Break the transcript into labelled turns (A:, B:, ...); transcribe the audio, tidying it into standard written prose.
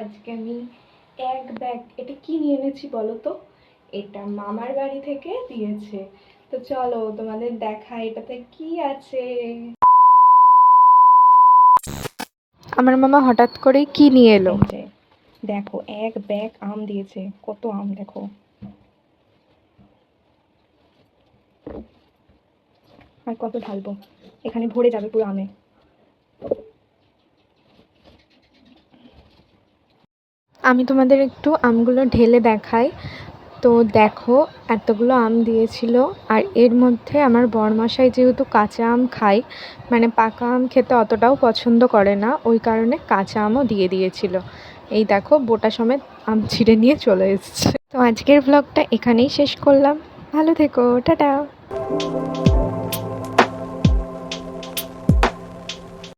A: আজকে আমি এক ব্যাগ, এটা কি নিয়ে এনেছি বলো তো? এটা মামার বাড়ি থেকে দিয়েছে। তো চলো তোমাদের দেখাই এটাতে কি আছে। আমার মামা হঠাৎ করে কি নিয়ে এলো, দেখো এক ব্যাগ আম দিয়েছে। কত আম দেখো। আর কত ঢালবো, এখানে ভরে যাবে পুরো আমে। আমি তোমাদের একটু আমগুলো ঢেলে দেখাই। তো দেখো এতগুলো আম দিয়েছিল, আর এর মধ্যে আমার বরমশাই যেহেতু কাঁচা আম খায়, মানে পাকা আম খেতে অতটাও পছন্দ করে না, ওই কারণে কাঁচা আমও দিয়ে দিয়েছিল। এই দেখো বোটা সমেত আম ছিঁড়ে নিয়ে চলে এসেছে। তো আজকের ব্লগটা এখানেই শেষ করলাম। ভালো থেকো, টাটা।